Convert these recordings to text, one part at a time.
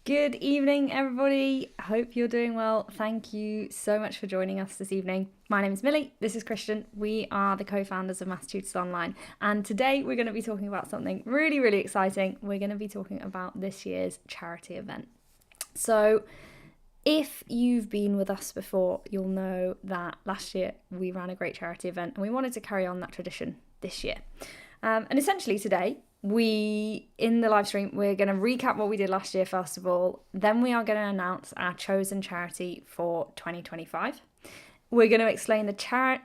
Good evening, everybody. Hope you're doing well. Thank you so much for joining us this evening. My name is Millie. This is Christian. We are the co-founders of Maths Tutors Online. And today we're going to be talking about something really, really exciting. We're going to be talking about this year's charity event. So if you've been with us before, you'll know that last year we ran a great charity event and we wanted to carry on that tradition this year. And essentially today, in the live stream, we're going to recap what we did last year, first of all. Then we are going to announce our chosen charity for 2025. We're going to explain the challenge,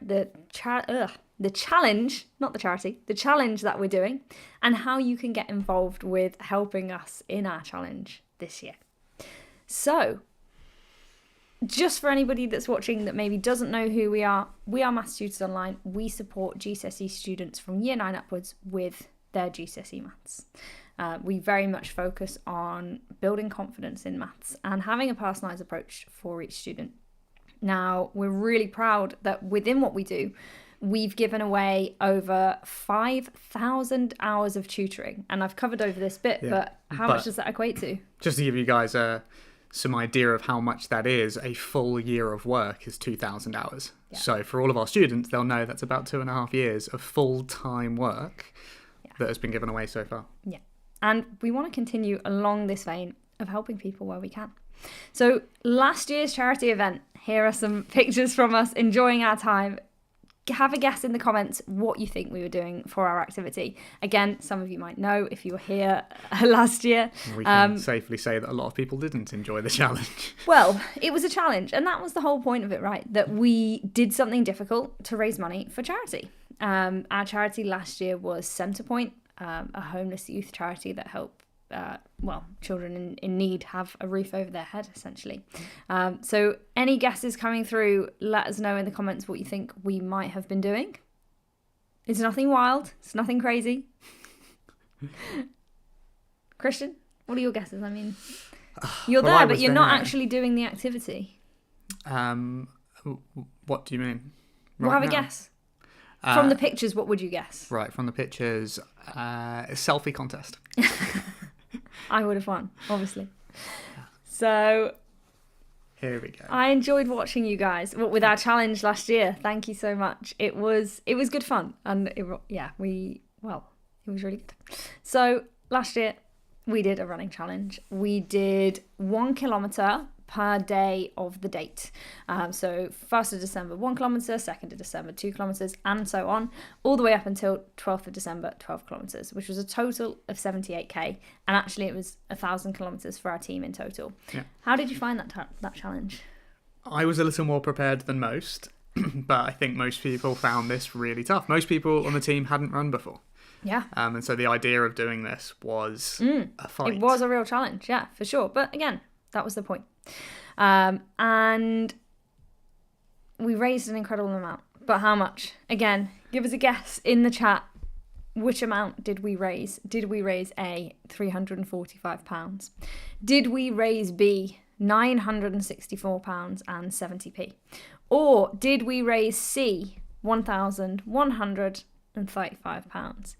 not the charity, the challenge that we're doing and how you can get involved with helping us in our challenge this year. So, just for anybody that's watching that maybe doesn't know who we are Maths Tutors Online. We support GCSE students from Year 9 upwards with their GCSE maths. We very much focus on building confidence in maths and having a personalised approach for each student. Now, we're really proud that within what we do, we've given away over 5,000 hours of tutoring. And I've covered over this bit, but how much does that equate to? Just to give you guys some idea of how much that is, a full year of work is 2,000 hours. Yeah. So for all of our students, they'll know that's about 2.5 years of full-time work that has been given away so far. Yeah. And we want to continue along this vein of helping people where we can. So last year's charity event, here are some pictures from us enjoying our time. Have a guess in the comments what you think we were doing for our activity. Again, some of you might know if you were here last year. We can safely say that a lot of people didn't enjoy the challenge. Well, it was a challenge, and that was the whole point of it, right? That we did something difficult to raise money for charity. Our charity last year was Centrepoint, a homeless youth charity that helped children in need have a roof over their head, essentially. So any guesses coming through, let us know in the comments what you think we might have been doing. It's nothing wild. It's nothing crazy. Christian, what are your guesses? I mean, you're there, but you're not actually doing the activity. What do you mean? We'll have a guess. From the pictures, what would you guess? Right, from the pictures, a selfie contest. I would have won, obviously. So here we go. I enjoyed watching you guys with our challenge last year. Thank you so much. It was good fun, and it was really good. So last year we did a running challenge. We did 1 kilometre per day of the date. So 1st of December, 1 kilometre, 2nd of December, 2 kilometres, and so on, all the way up until 12th of December, 12 kilometres, which was a total of 78k. And actually it was 1,000 kilometres for our team in total. Yeah. How did you find that challenge? I was a little more prepared than most, but I think most people found this really tough. Most people on the team hadn't run before. Yeah. And so the idea of doing this was a fight. It was a real challenge, yeah, for sure. But again, that was the point. And we raised an incredible amount. But how much? Again, give us a guess in the chat. Which amount did we raise? Did we raise A, £345? Did we raise B, £964 and 70p? Or did we raise C, £1,135?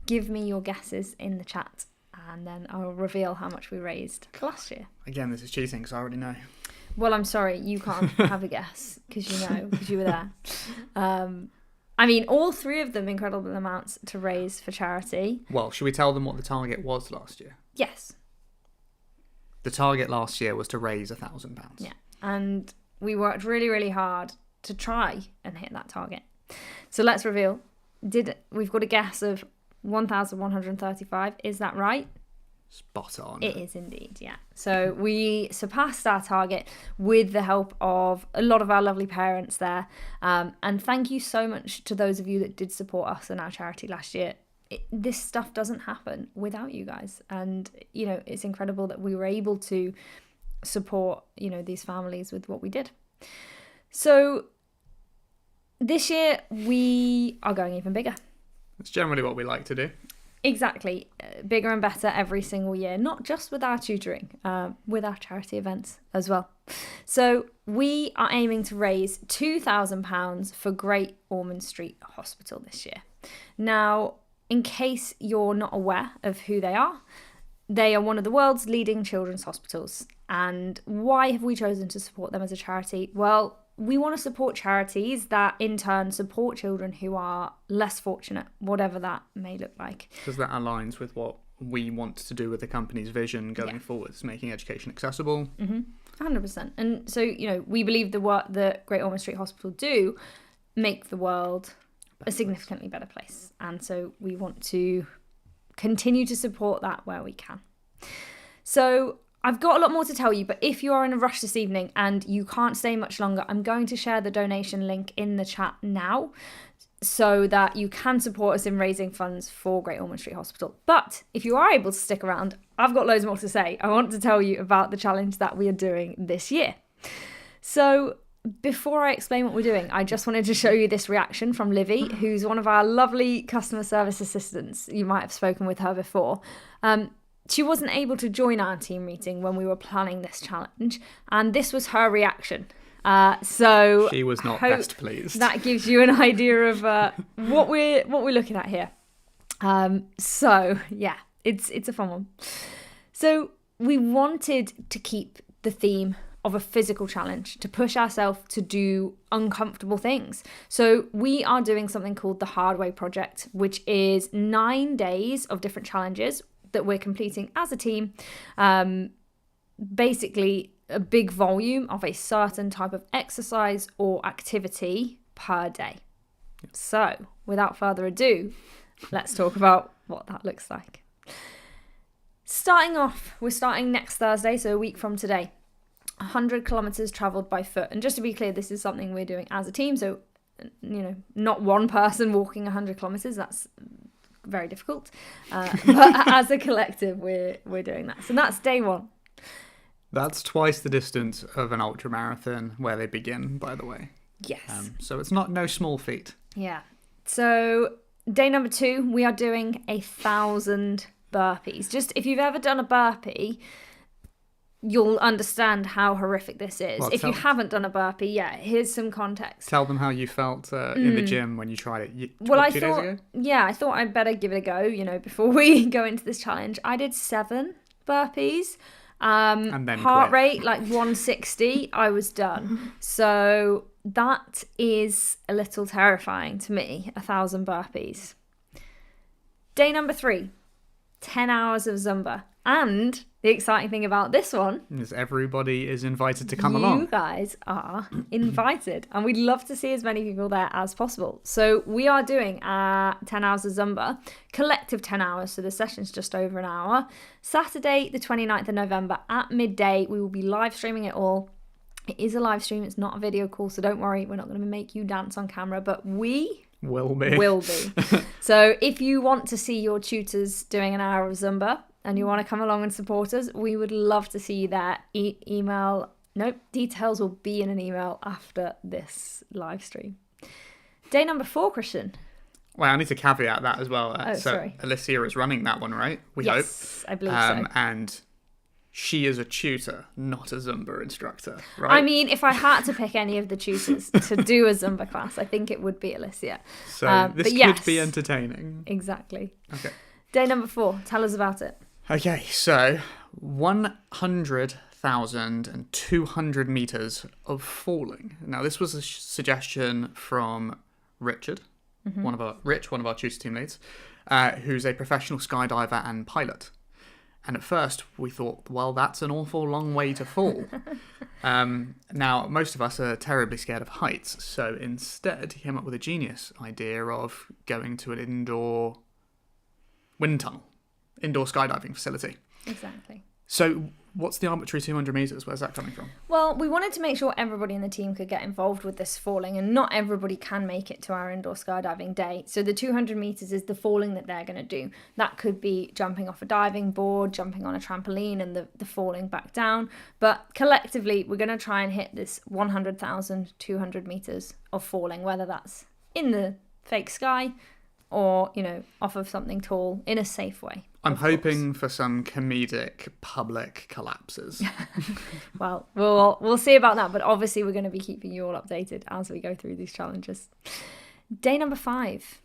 Give me your guesses in the chat, and then I'll reveal how much we raised last year. Again, this is cheating because I already know. Well, I'm sorry, you can't have a guess because you were there. I mean, all three of them incredible amounts to raise for charity. Well, should we tell them what the target was last year? Yes. The target last year was to raise £1,000. Yeah, and we worked really, really hard to try and hit that target. So let's reveal. We've got a guess of 1,135. Is that right? Spot on. It is indeed, yeah. So we surpassed our target with the help of a lot of our lovely parents there. And thank you so much to those of you that did support us in our charity last year. This stuff doesn't happen without you guys. And, it's incredible that we were able to support, these families with what we did. So this year we are going even bigger. That's generally what we like to do. Exactly. Bigger and better every single year, not just with our tutoring, with our charity events as well. So we are aiming to raise £2,000 for Great Ormond Street Hospital this year. Now, in case you're not aware of who they are, They are one of the world's leading children's hospitals. And why have we chosen to support them as a charity? Well, we want to support charities that in turn support children who are less fortunate, whatever that may look like. Because that aligns with what we want to do with the company's vision going forwards, making education accessible. 100%. And so, we believe the work that Great Ormond Street Hospital do make the world a significantly better place. And so we want to continue to support that where we can. So I've got a lot more to tell you, but if you are in a rush this evening and you can't stay much longer, I'm going to share the donation link in the chat now so that you can support us in raising funds for Great Ormond Street Hospital. But if you are able to stick around, I've got loads more to say. I want to tell you about the challenge that we are doing this year. So before I explain what we're doing, I just wanted to show you this reaction from Livy, who's one of our lovely customer service assistants. You might have spoken with her before. She wasn't able to join our team meeting when we were planning this challenge, and this was her reaction. So she was not best pleased. That gives you an idea of what we're looking at here. So yeah, it's a fun one. So we wanted to keep the theme of a physical challenge, to push ourselves to do uncomfortable things. So we are doing something called the Hard Way Project, which is 9 days of different challenges that we're completing as a team. Basically, a big volume of a certain type of exercise or activity per day. So, without further ado, let's talk about what that looks like. Starting off, we're starting next Thursday, so a week from today. 100 kilometers traveled by foot. And just to be clear, this is something we're doing as a team. So, not one person walking 100 kilometers. That's very difficult. But as a collective, we're doing that. So that's day one. That's twice the distance of an ultra marathon where they begin, by the way. Yes. So it's no small feat. Yeah. So day number 2, we are doing 1,000 burpees. Just if you've ever done a burpee, you'll understand how horrific this is. Well, if you haven't done a burpee, here's some context. Tell them how you felt in the gym when you tried it. I 2 thought, days ago? Yeah, I thought I'd better give it a go, before we go into this challenge. I did 7 burpees. And then heart quit. rate, like 160, I was done. So that is a little terrifying to me, 1,000 burpees. Day number 3, 10 hours of Zumba. And the exciting thing about this one is everybody is invited to come along. You guys are invited, and we'd love to see as many people there as possible. So we are doing 10 hours of Zumba, collective 10 hours, so the session's just over an hour. Saturday, the 29th of November at midday, we will be live streaming it all. It is a live stream, it's not a video call, so don't worry, we're not going to make you dance on camera, but we will be. So if you want to see your tutors doing an hour of Zumba, and you want to come along and support us, we would love to see you there. Details will be in an email after this live stream. Day number 4, Christian. Well, I need to caveat that as well. Sorry. Alicia is running that one, right? We hope. Yes, I believe so. And she is a tutor, not a Zumba instructor, right? I mean, if I had to pick any of the tutors to do a Zumba class, I think it would be Alicia. So this could be entertaining. Exactly. Okay. Day number 4, tell us about it. Okay, so 100,200 meters of falling. Now, this was a suggestion from Richard, one of our tutor team leads, who's a professional skydiver and pilot. And at first, we thought, well, that's an awful long way to fall. Now, most of us are terribly scared of heights, so instead, he came up with a genius idea of going to an indoor wind tunnel. Indoor skydiving facility. Exactly. So what's the arbitrary 200 meters? Where's that coming from? Well, we wanted to make sure everybody in the team could get involved with this falling, and not everybody can make it to our indoor skydiving day. So the 200 meters is the falling that they're going to do. That could be jumping off a diving board, jumping on a trampoline, and the falling back down. But collectively, we're going to try and hit this 100,200 meters of falling, whether that's in the fake sky or, off of something tall in a safe way. I'm hoping for some comedic public collapses. Well, we'll see about that, but obviously we're going to be keeping you all updated as we go through these challenges. Day number 5.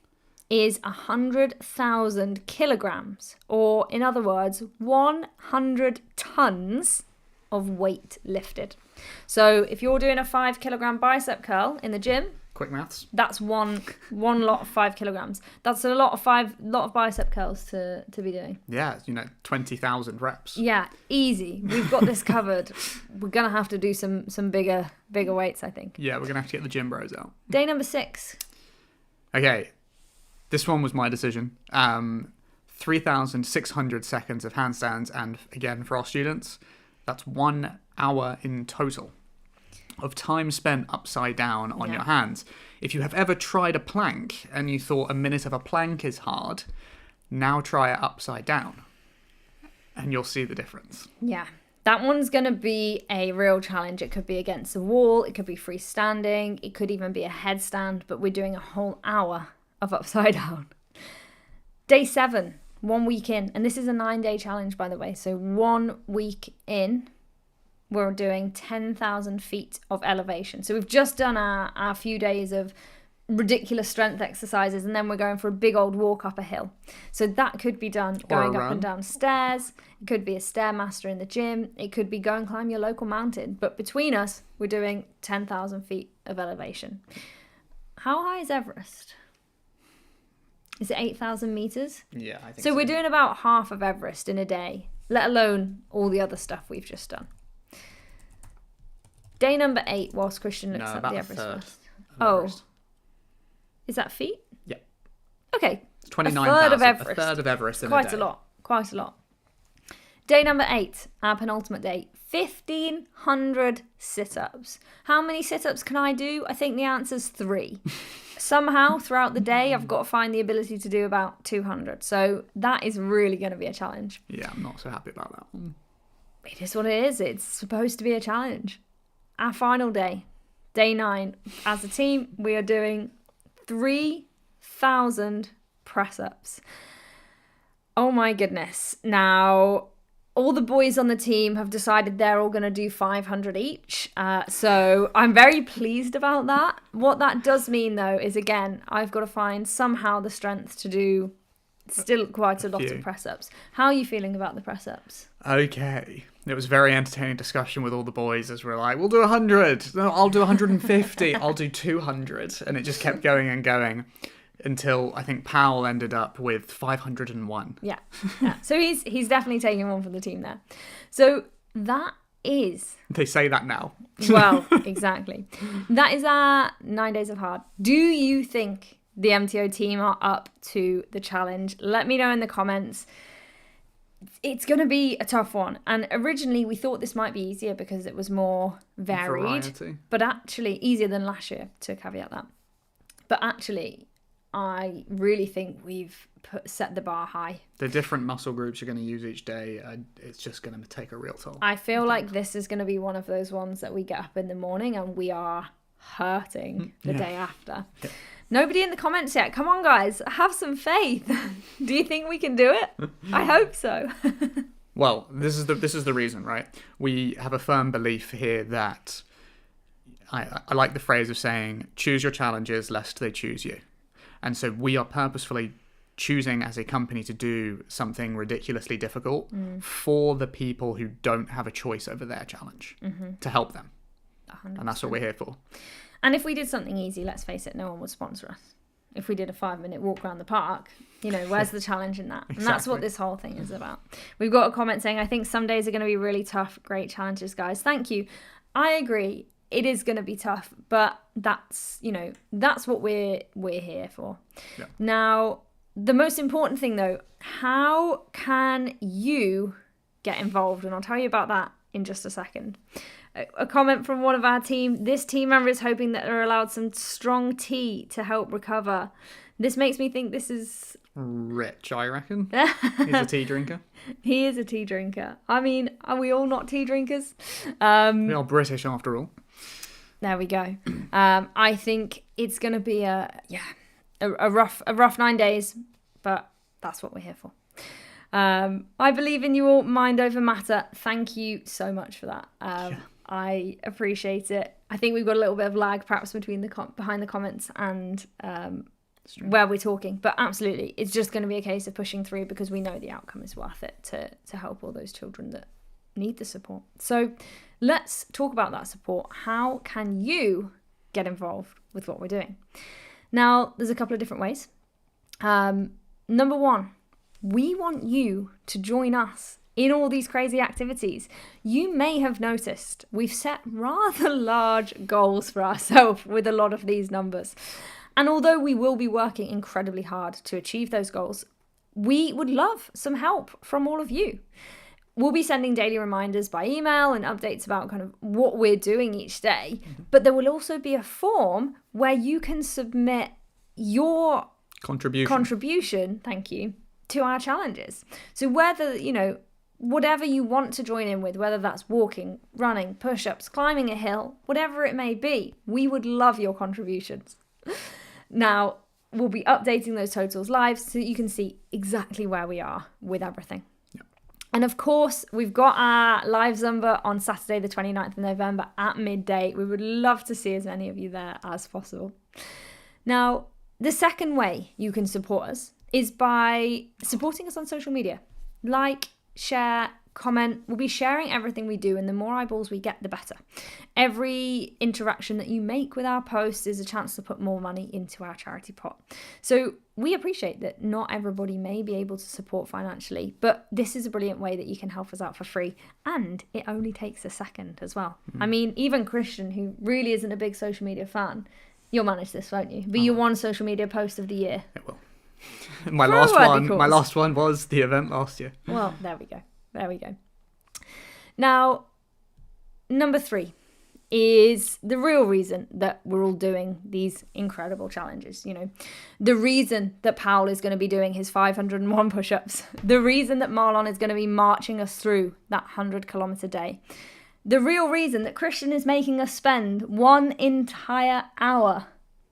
is 100,000 kilograms, or in other words, 100 tons of weight lifted. So if you're doing a 5 kilogram bicep curl in the gym, quick maths, that's one lot of 5 kilograms. That's a lot of bicep curls to be doing. Yeah, 20,000 reps. Yeah, easy. We've got this covered. We're gonna have to do some bigger weights, I think. Yeah, we're gonna have to get the gym bros out. Day number 6. Okay, this one was my decision. 3,600 seconds of handstands, and again for our students, that's 1 hour in total of time spent upside down on your hands. If you have ever tried a plank and you thought a minute of a plank is hard, now try it upside down and you'll see the difference. Yeah, that one's going to be a real challenge. It could be against a wall, it could be freestanding, it could even be a headstand, but we're doing a whole hour of upside down. Day 7, 1 week in, and this is a 9-day challenge, by the way. So 1 week in, we're doing 10,000 feet of elevation. So we've just done our few days of ridiculous strength exercises, and then we're going for a big old walk up a hill. So that could be done going up and down stairs. It could be a stairmaster in the gym. It could be go and climb your local mountain. But between us, we're doing 10,000 feet of elevation. How high is Everest? Is it 8,000 meters? Yeah, I think so. We're doing about half of Everest in a day, let alone all the other stuff we've just done. Day number 8, whilst Christian looks up the Everest first. Everest. Is that feet? Yeah. Okay. It's 29,000. A third of Everest in a day. Quite a lot. Day number 8, our penultimate day, 1,500 sit-ups. How many sit-ups can I do? I think the answer's 3. Somehow, throughout the day, I've got to find the ability to do about 200. So that is really going to be a challenge. Yeah, I'm not so happy about that one. It is what it is. It's supposed to be a challenge. Our final day, day 9, as a team, we are doing 3,000 press-ups. Oh my goodness. Now, all the boys on the team have decided they're all going to do 500 each. So I'm very pleased about that. What that does mean, though, is, again, I've got to find somehow the strength to do still quite a lot of press-ups. How are you feeling about the press-ups? Okay. It was a very entertaining discussion with all the boys as we're like, we'll do 100. No, I'll do 150. I'll do 200. And it just kept going and going until I think Powell ended up with 501. Yeah. So he's definitely taking one for the team there. So that is... They say that now. Well, exactly. That is our 9 days of hard. Do you think the MT.O team are up to the challenge? Let me know in the comments. It's going to be a tough one. And originally we thought this might be easier because it was more varied. Variety. But actually, easier than last year, to caveat that. But actually, I really think we've set the bar high. The different muscle groups you're going to use each day, it's just going to take a real toll. I feel like this is going to be one of those ones that we get up in the morning and we are hurting the day after. Yeah. Nobody in the comments yet. Come on, guys. Have some faith. Do you think we can do it? I hope so. Well, this is the reason, right? We have a firm belief here that I like the phrase of saying, choose your challenges lest they choose you. And so we are purposefully choosing as a company to do something ridiculously difficult for the people who don't have a choice over their challenge, to help them. 100%. And that's what we're here for. And if we did something easy, let's face it, no one would sponsor us. If we did a 5-minute walk around the park, where's the challenge in that? And that's what this whole thing is about. We've got a comment saying, I think some days are going to be really tough. Great challenges, guys. Thank you. I agree. It is going to be tough, but that's what we're here for. Yeah. Now, the most important thing, though, how can you get involved? And I'll tell you about that in just a second. A comment from one of our team. This team member is hoping that they're allowed some strong tea to help recover. This makes me think this is... Rich, I reckon. He's a tea drinker. He is a tea drinker. I mean, are we all not tea drinkers? We are British after all. There we go. I think it's going to be a rough 9 days, but that's what we're here for. I believe in you all, mind over matter. Thank you so much for that. I appreciate it. I think we've got a little bit of lag perhaps between behind the comments and where we're talking. But absolutely, it's just going to be a case of pushing through because we know the outcome is worth it to help all those children that need the support. So let's talk about that support. How can you get involved with what we're doing? Now, there's a couple of different ways. Number one, we want you to join us in all these crazy activities. You may have noticed we've set rather large goals for ourselves with a lot of these numbers. And although we will be working incredibly hard to achieve those goals, we would love some help from all of you. We'll be sending daily reminders by email and updates about kind of what we're doing each day. But there will also be a form where you can submit your contribution, thank you, to our challenges. So whether, whatever you want to join in with, whether that's walking, running, push-ups, climbing a hill, whatever it may be, we would love your contributions. Now, we'll be updating those totals live so that you can see exactly where we are with everything. Yep. And of course, we've got our live Zumba on Saturday, the 29th of November at midday. We would love to see as many of you there as possible. Now, the second way you can support us is by supporting us on social media. Like, share, comment. We'll be sharing everything we do, and the more eyeballs we get, the better. Every interaction that you make with our posts is a chance to put more money into our charity pot. So we appreciate that not everybody may be able to support financially, but this is a brilliant way that you can help us out for free, and it only takes a second as well. I mean, even Christian, who really isn't a big social media fan, you'll manage this, won't you? Be your one social media post of the year. It will. My last one was the event last year. Well, there we go. Now, number 3 is the real reason that we're all doing these incredible challenges. The reason that Powell is going to be doing his 501 push-ups, the reason that Marlon is going to be marching us through that 100-kilometer day, the real reason that Christian is making us spend 1 entire hour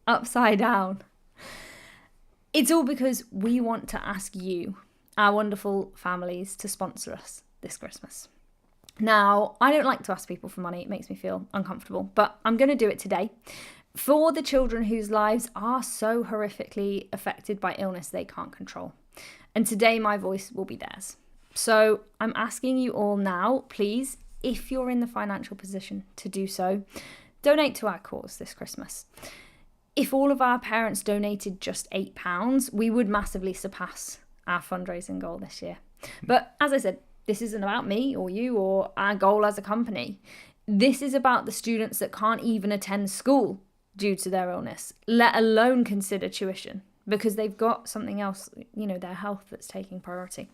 upside down. It's all because we want to ask you, our wonderful families, to sponsor us this Christmas. Now, I don't like to ask people for money. It makes me feel uncomfortable, but I'm going to do it today for the children whose lives are so horrifically affected by illness they can't control. And today my voice will be theirs. So I'm asking you all now, please, if you're in the financial position to do so, donate to our cause this Christmas. If all of our parents donated just £8, we would massively surpass our fundraising goal this year. But as I said, this isn't about me or you or our goal as a company. This is about the students that can't even attend school due to their illness, let alone consider tuition, because they've got something else, their health, that's taking priority.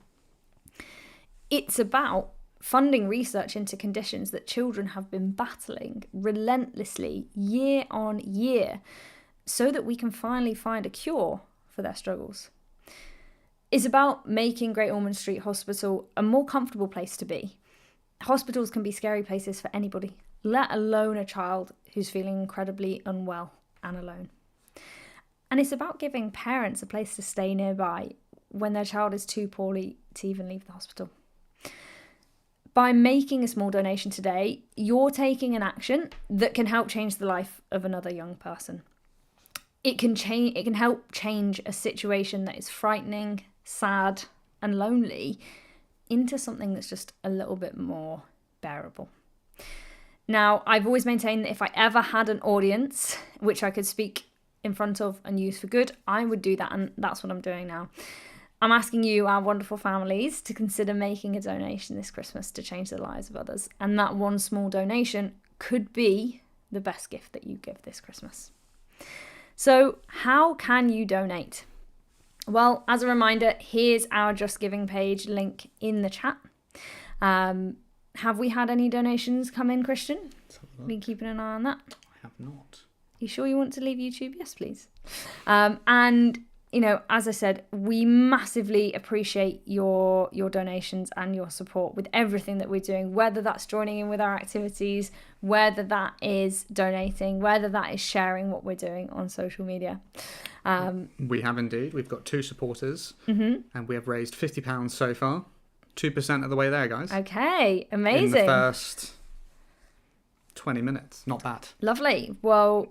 It's about funding research into conditions that children have been battling relentlessly year on year, so that we can finally find a cure for their struggles. It's about making Great Ormond Street Hospital a more comfortable place to be. Hospitals can be scary places for anybody, let alone a child who's feeling incredibly unwell and alone. And it's about giving parents a place to stay nearby when their child is too poorly to even leave the hospital. By making a small donation today, you're taking an action that can help change the life of another young person. It can help change a situation that is frightening, sad, and lonely into something that's just a little bit more bearable. Now, I've always maintained that if I ever had an audience which I could speak in front of and use for good, I would do that, and that's what I'm doing now. I'm asking you, our wonderful families, to consider making a donation this Christmas to change the lives of others, and that one small donation could be the best gift that you give this Christmas. So how can you donate? Well, as a reminder, here's our Just Giving page link in the chat. Have we had any donations come in, Christian? Been keeping an eye on that? I have not. You sure you want to leave YouTube? Yes, please. And as I said, we massively appreciate your donations and your support with everything that we're doing, whether that's joining in with our activities, whether that is donating, whether that is sharing what we're doing on social media. We have indeed. We've got 2 supporters, and we have raised £50 so far. 2% of the way there, guys. Okay, amazing. In the first 20 minutes. Not bad. Lovely. Well,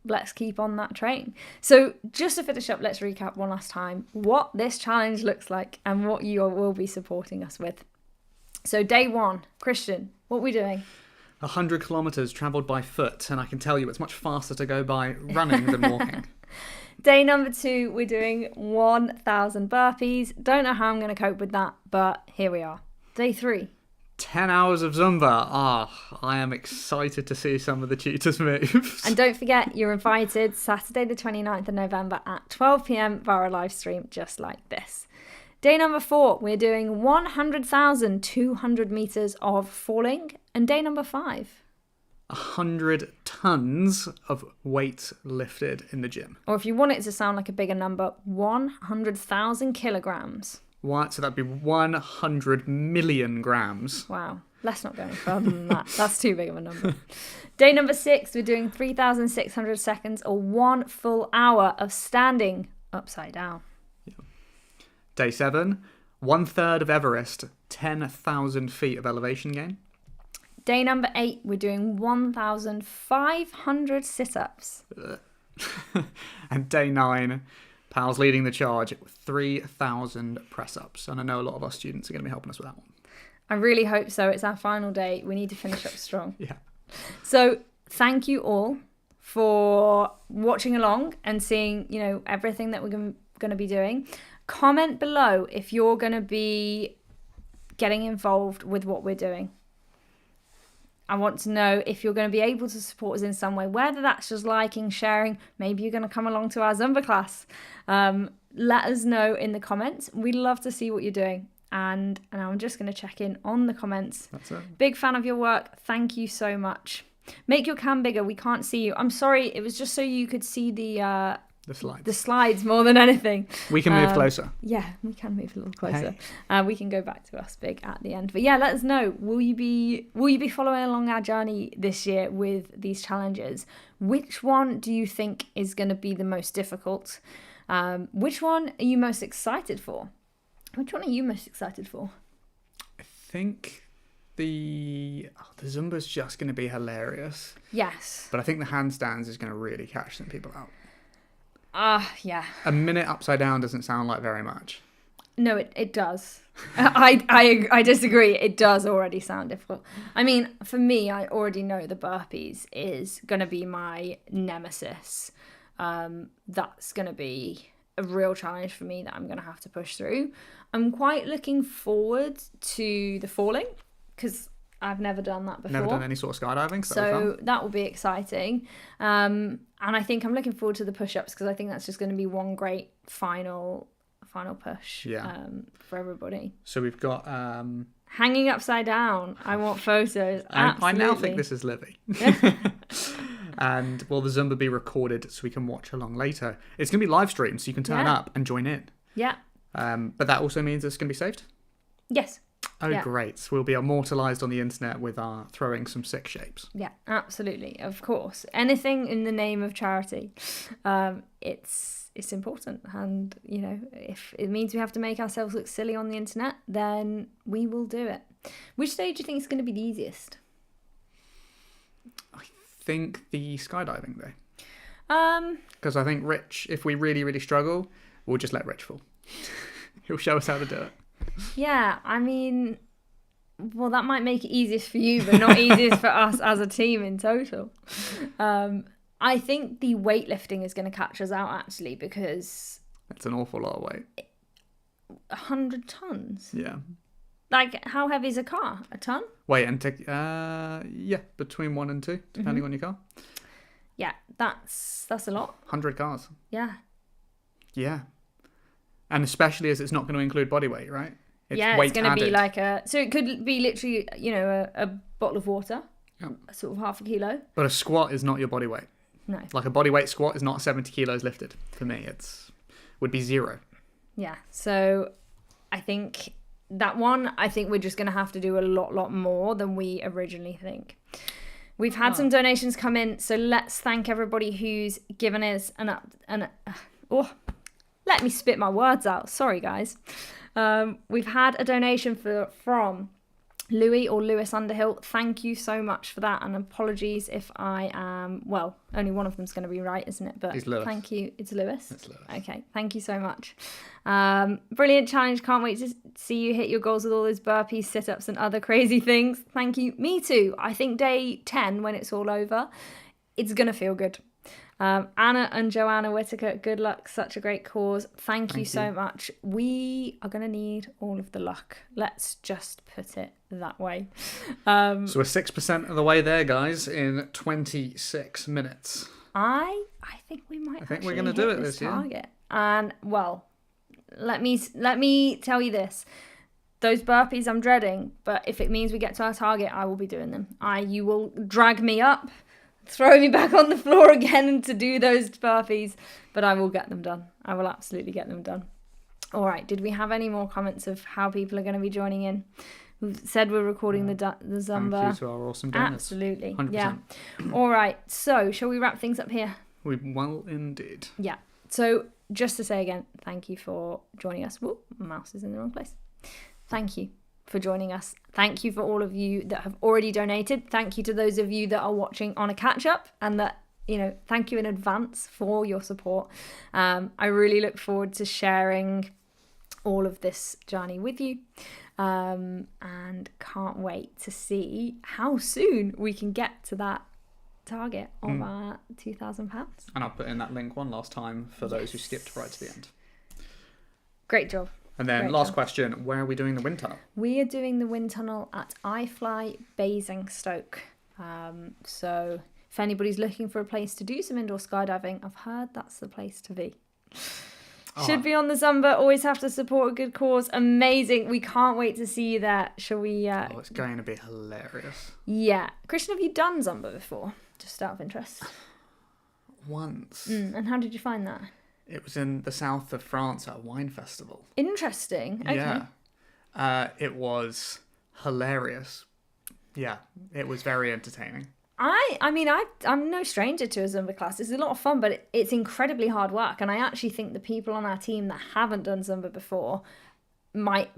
let's keep on that train. So just to finish up, let's recap one last time what this challenge looks like and what you will be supporting us with. So day 1, Christian, what are we doing? 100 kilometres travelled by foot, and I can tell you it's much faster to go by running than walking. Day number 2, we're doing 1,000 burpees. Don't know how I'm going to cope with that, but here we are. Day 3. 10 hours of Zumba. I am excited to see some of the tutors' moves. And don't forget, you're invited Saturday the 29th of November at 12 p.m. via a live stream just like this. Day number 4, we're doing 100,200 metres of falling. And day number 5. 100 tons of weight lifted in the gym. Or if you want it to sound like a bigger number, 100,000 kilograms. What? So that'd be 100 million grams. Wow. Let's not go any further than that. That's too big of a number. Day number 6, we're doing 3,600 seconds or 1 full hour of standing upside down. Yeah. Day 7, 1/3 of Everest, 10,000 feet of elevation gain. Day number 8, we're doing 1,500 sit-ups. And day 9, Pal's leading the charge with 3,000 press-ups. And I know a lot of our students are going to be helping us with that one. I really hope so. It's our final day. We need to finish up strong. Yeah. So thank you all for watching along and seeing, everything that we're going to be doing. Comment below if you're going to be getting involved with what we're doing. I want to know if you're going to be able to support us in some way, whether that's just liking, sharing, maybe you're going to come along to our Zumba class. Let us know in the comments. We'd love to see what you're doing. And I'm just going to check in on the comments. That's it. Big fan of your work. Thank you so much. Make your cam bigger. We can't see you. I'm sorry. It was just so you could see the slides. The slides more than anything. We can move closer. Yeah, we can move a little closer. Hey. We can go back to us big at the end. But yeah, let us know. Will you be following along our journey this year with these challenges? Which one do you think is going to be the most difficult? Which one are you most excited for? Which one are you most excited for? I think the Zumba's just going to be hilarious. Yes. But I think the handstands is going to really catch some people out. Yeah. A minute upside down doesn't sound like very much. No, it does. I disagree. It does already sound difficult. I mean, for me, I already know the burpees is going to be my nemesis. That's going to be a real challenge for me that I'm going to have to push through. I'm quite looking forward to the falling because I've never done that before. Never done any sort of skydiving, so that will be exciting. And I think I'm looking forward to the push-ups because I think that's just going to be one great final push for everybody. So we've got hanging upside down. I want photos. I now think this is Livy. And will the Zumba be recorded so we can watch along later? It's going to be live streamed, so you can turn up and join in. Yeah. But that also means it's going to be saved? Yes. Oh, yeah. Great. So we'll be immortalised on the internet with our throwing some sick shapes. Yeah, absolutely. Of course. Anything in the name of charity. It's important. And, if it means we have to make ourselves look silly on the internet, then we will do it. Which day do you think is going to be the easiest? I think the skydiving day. Because I think Rich, if we really, really struggle, we'll just let Rich fall. He'll show us how to do it. Yeah, I mean, well, that might make it easiest for you, but not easiest for us as a team in total. I think the weightlifting is going to catch us out, actually, because... That's an awful lot of weight. 100 tons? Yeah. Like, how heavy is a car? A ton? Weight and between 1 and 2, depending on your car. Yeah, that's a lot. 100 cars. Yeah. Yeah. And especially as it's not going to include body weight, right? It's going to be like so it could be literally, a bottle of water, sort of half a kilo. But a squat is not your body weight. No. Like a body weight squat is not 70 kilos lifted. For me, would be 0. Yeah. So I think that one, we're just going to have to do a lot more than we originally think. We've had some donations come in, so let's thank everybody who's given us let me spit my words out. Sorry, guys. We've had a donation from Louis or Lewis Underhill, thank you so much for that, and apologies if I am, well, only one of them's going to be right, isn't it? But It's Lewis. Thank you. It's Lewis? It's Lewis. Okay, thank you so much. Brilliant challenge. Can't wait to see you hit your goals with all those burpees, sit-ups and other crazy things. Thank you. Me too. I think day 10, when it's all over, it's going to feel good. Anna and Joanna Whitaker, good luck. Such a great cause. Thank you so much. We are going to need all of the luck. Let's just put it that way. So we're 6% of the way there, guys, in 26 minutes. I think we might. I think we're going to do it this year. Target. And well, let me tell you this. Those burpees I'm dreading, but if it means we get to our target, I will be doing them. You will drag me up, throw me back on the floor again to do those burpees, but I will get them done. I will absolutely get them done. All right, did we have any more comments of how people are going to be joining in? We've said we're recording the Zumba. Thank you to our awesome donors. Absolutely. 100%. Yeah. All right, so shall we wrap things up here? We will indeed. Yeah. So just to say again, thank you for joining us. Whoop, my mouse is in the wrong place. Thank you for joining us. Thank you for all of you that have already donated. Thank you to those of you that are watching on a catch-up, and that, thank you in advance for your support. I really look forward to sharing all of this journey with you, and can't wait to see how soon we can get to that target of our £2,000. And I'll put in that link one last time for those who skipped right to the end. Great job. And then last question, where are we doing the wind tunnel? We are doing the wind tunnel at iFly Basingstoke. So if anybody's looking for a place to do some indoor skydiving, I've heard that's the place to be. Should be on the Zumba. Always have to support a good cause. Amazing. We can't wait to see you there. Shall we? It's going to be hilarious. Yeah. Christian, have you done Zumba before? Just out of interest. Once. And how did you find that? It was in the south of France at a wine festival. Interesting. Okay. Yeah. It was hilarious. Yeah, it was very entertaining. I'm no stranger to a Zumba class. It's a lot of fun, but it's incredibly hard work. And I actually think the people on our team that haven't done Zumba before might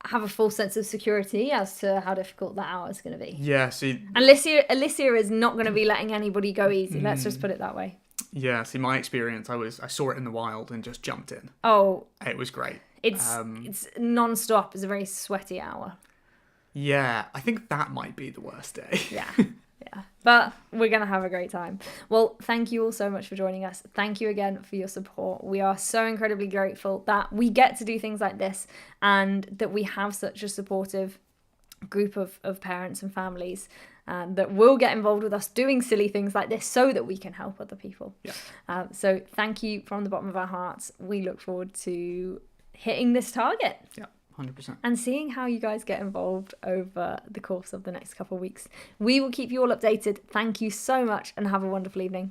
have a full sense of security as to how difficult that hour is going to be. Yeah, see... Alicia is not going to be letting anybody go easy. Let's just put it that way. Yeah, see, my experience, I saw it in the wild and just jumped in. Oh. It was great. It's non-stop. It's a very sweaty hour. Yeah, I think that might be the worst day. Yeah. But we're going to have a great time. Well, thank you all so much for joining us. Thank you again for your support. We are so incredibly grateful that we get to do things like this, and that we have such a supportive group of parents and families that will get involved with us doing silly things like this so that we can help other people. Yeah. So thank you from the bottom of our hearts. We look forward to hitting this target. Yeah. 100%. And seeing how you guys get involved over the course of the next couple of weeks. We will keep you all updated. Thank you so much and have a wonderful evening.